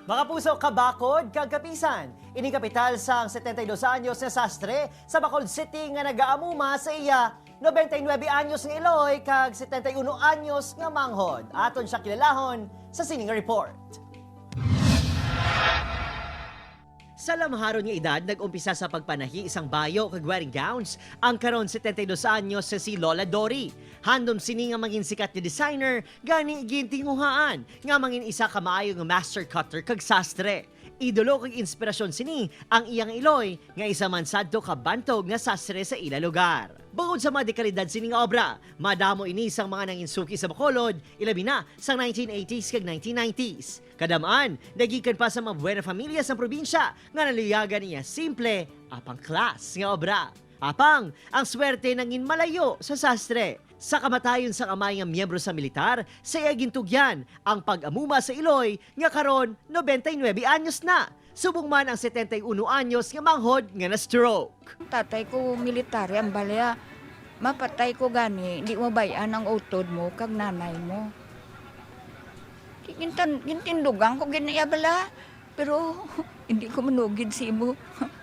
Mga puso, kabakod, kagkapisan. Ini kapital sang 72 anyos na sastre sa Bacolod City nga nagaamuma sa iya 99 anyos nga Iloy kag 71 anyos nga manghod. Aton siya kilalahon sa Sining Report. Sa lamharon nga edad, nag-umpisa sa pagpanahi isang bayo kag wedding gowns ang karon 72 anyos sa si Lola Dory. Handom sini nga mangin sikat nga designer, gani gintinguhaan nga mangin isa ka maayo nga master cutter kag sastre. Idolo kag inspirasyon sini ang iyang Iloy nga isa man sadto ka bantog nga sastre sa ila lugar. Bukod sa mga dekalidad sini nga obra, madamo ini sang mga nanginsuki sa Bacolod, ilabi na sa 1980s kag 1990s. Kadamaan, nagikan pa sa mga buena familia sa probinsya nga naluyagan niya simple, apang class nga obra. Apang, ang swerte nangin malayo sa sastre. Sa kamatayon sa kamay nga miyembro sa militar, sa iya gintugyan ang pag-amuma sa Iloy nga karon 99 anyos na. Subong man ang 71 anyos nga manghod nga na-stroke. Tatay ko military ang balya. Mapatay ko gani, di mo bayan ang utod mo kag nanay mo. Gintindugang ko ginaya bala. Pero hindi ko manugid si mo.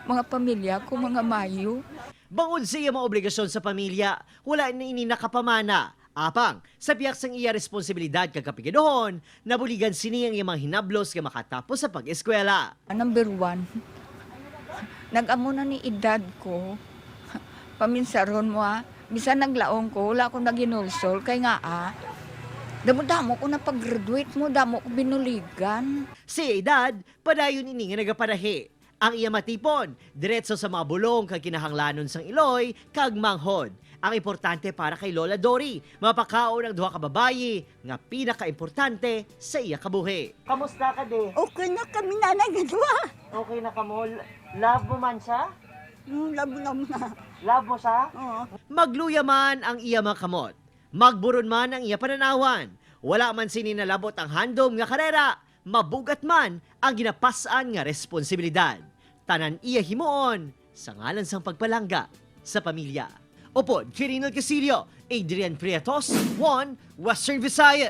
Mga pamilya ko, mga mayo. Bangod sa iya mga obligasyon sa pamilya, wala na ini nakapamana. Apang, sa piyak sang iya responsibilidad kagapigadohon, nabuligan sini ang iyang mga hinablos nga makatapos sa pag-eskwela. Number 1, nag-amo na ni edad ko. Paminsaron mo bisan naglaong ko, wala akong naginulsol, kay nga damo-damo ko na pag-graduate mo, damo ko binuligan. Si edad, padayon ini nga nagapanahi. Ang iya matipon, diretso sa mga bulong kag kinahanglanon sang Iloy kag manghod. Ang importante para kay Lola Dory, mapakaon ang duha ka babayi nga pinaka-importante sa iya kabuhi. Kamusta ka de? Okay na kami nanay gadwa. Okay na ka mo? Love mo man siya? Labo na mo na. Love mo siya? Oo. Magluya man ang iya mga kamot. Magburon man ang iya pananawan. Wala man sini nalabot ang handom nga karera. Mabugat man ang ginapasan nga responsibilidad. Tanan iya himuon sa ngalan sang pagpalangga sa pamilya. Upod, Kirinal Casilio, Adrian Prietos, 1 Western Visayas.